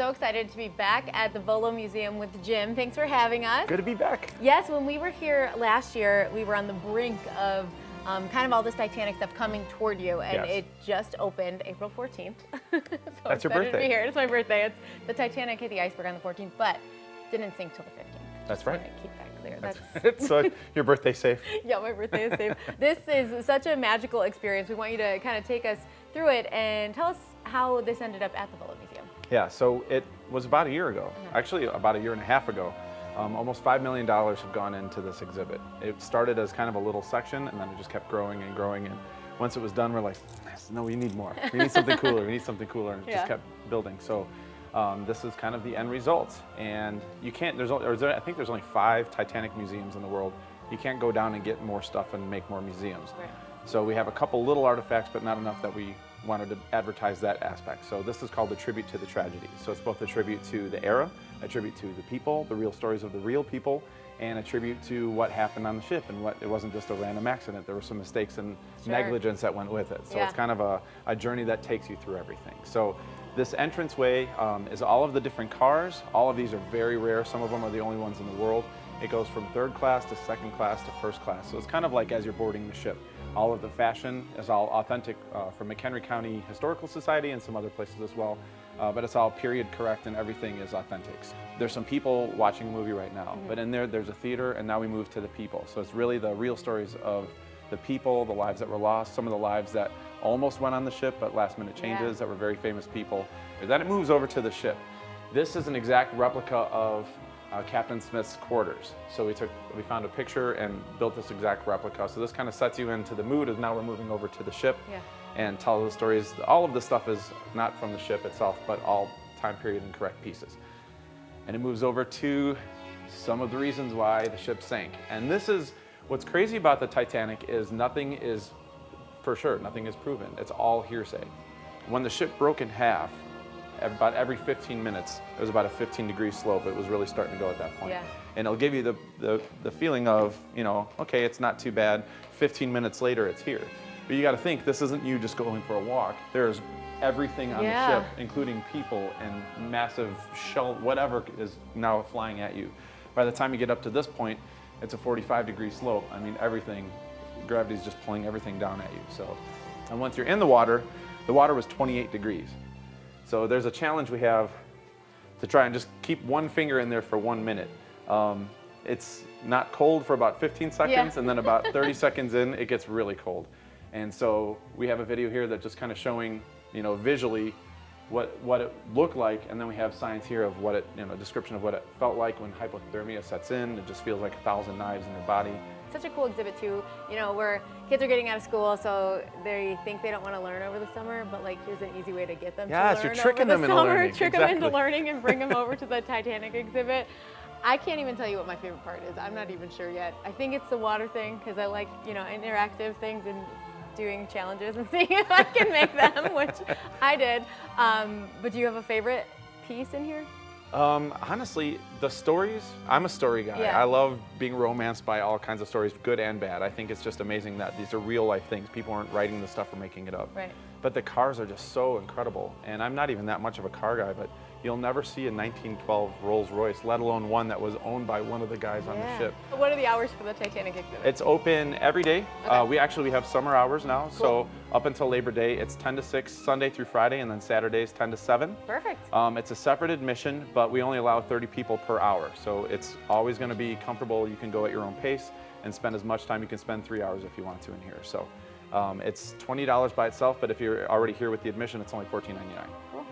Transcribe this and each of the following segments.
so excited to be back at the Volo Museum with Jim. Thanks for having us. Good to be back. Yes, when we were here last year, we were on the brink of kind of all this Titanic stuff coming toward you, and Yes. it just opened April 14th. So That's your excited birthday. to be here. It's my birthday. It's the Titanic hit the iceberg on the 14th, but didn't sink till the 15th. That's Just right. wanna keep that clear. That's so your birthday's safe. Yeah, my birthday is safe. This is such a magical experience. We want you to kind of take us through it and tell us how this ended up at the Volo Museum. Yeah, so it was about a year ago, actually about a year and a half ago. Almost $5 million have gone into this exhibit. It started as kind of a little section, and then it just kept growing and growing. And once it was done, we're like, no, we need more. We need something cooler. We need something cooler, and it just kept building. So this is kind of the end result. And you can't. I think there's only 5 Titanic museums in the world. You can't go down and get more stuff and make more museums. Right. So we have a couple little artifacts, but not enough that we wanted to advertise that aspect. So this is called a tribute to the tragedy. So it's both a tribute to the era, a tribute to the people, the real stories of the real people, and a tribute to what happened on the ship and what it wasn't just a random accident. There were some mistakes and negligence that went with it. So it's kind of a journey that takes you through everything. So this entranceway is all of the different cars. All of these are very rare. Some of them are the only ones in the world. It goes from 3rd class to 2nd class to 1st class. So it's kind of like as you're boarding the ship. All of the fashion is all authentic from McHenry County Historical Society and some other places as well. But it's all period correct and everything is authentic. There's some people watching a movie right now, but in there's a theater, and now we move to the people. So it's really the real stories of the people, the lives that were lost, some of the lives that almost went on the ship but last minute changes that were very famous people. Then it moves over to the ship. This is an exact replica of Captain Smith's quarters. So we found a picture and built this exact replica. So this kind of sets you into the mood of now we're moving over to the ship and tell the stories. All of the stuff is not from the ship itself, but all time period and correct pieces. And it moves over to some of the reasons why the ship sank. And this is what's crazy about the Titanic is nothing is for sure, nothing is proven. It's all hearsay. When the ship broke in half, about every 15 minutes, it was about a 15-degree slope. It was really starting to go at that point. And it'll give you the feeling of, you know, okay, it's not too bad. 15 minutes later, it's here. But you got to think, this isn't you just going for a walk. There's everything on the ship, including people and massive shell, whatever is now flying at you. By the time you get up to this point, it's a 45-degree slope. I mean, everything, gravity's just pulling everything down at you. So, and once you're in the water was 28 degrees. So there's a challenge we have to try and just keep one finger in there for 1 minute. It's not cold for about 15 seconds, and then about 30 seconds in, it gets really cold. And so we have a video here that just kind of showing, you know, visually what it looked like, and then we have science here of what it, you know, a description of what it felt like when hypothermia sets in. It just feels like 1,000 knives in your body. Such a cool exhibit too, you know, where kids are getting out of school, so they think they don't want to learn over the summer, but like here's an easy way to get them to learn you're tricking over the them summer, into learning. trick them into learning and bring them over to the Titanic exhibit. I can't even tell you what my favorite part is. I'm not even sure yet. I think it's the water thing because I like, you know, interactive things and doing challenges and seeing if I can make them, which I did. But do you have a favorite piece in here? Honestly, the stories, I'm a story guy. I love being romanced by all kinds of stories, good and bad. I think it's just amazing that these are real life things. People aren't writing the stuff or making it up. Right. But the cars are just so incredible. And I'm not even that much of a car guy, but you'll never see a 1912 Rolls Royce, let alone one that was owned by one of the guys on the ship. What are the hours for the Titanic exhibit? It's open every day. We have summer hours now. Cool. So up until Labor Day, it's 10 to 6, Sunday through Friday, and then Saturdays 10 to 7. Perfect. It's a separate admission, but we only allow 30 people per hour. So it's always going to be comfortable. You can go at your own pace and spend as much time. You can spend 3 hours if you want to in here. So it's $20 by itself, but if you're already here with the admission, it's only $14.99. Cool.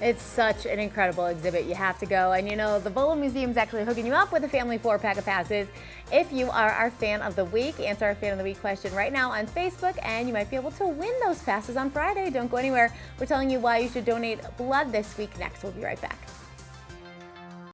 It's such an incredible exhibit. You have to go. And you know, the Volo Museum is actually hooking you up with a family 4-pack of passes. If you are our fan of the week, answer our fan of the week question right now on Facebook, and you might be able to win those passes on Friday. Don't go anywhere. We're telling you why you should donate blood this week next. We'll be right back.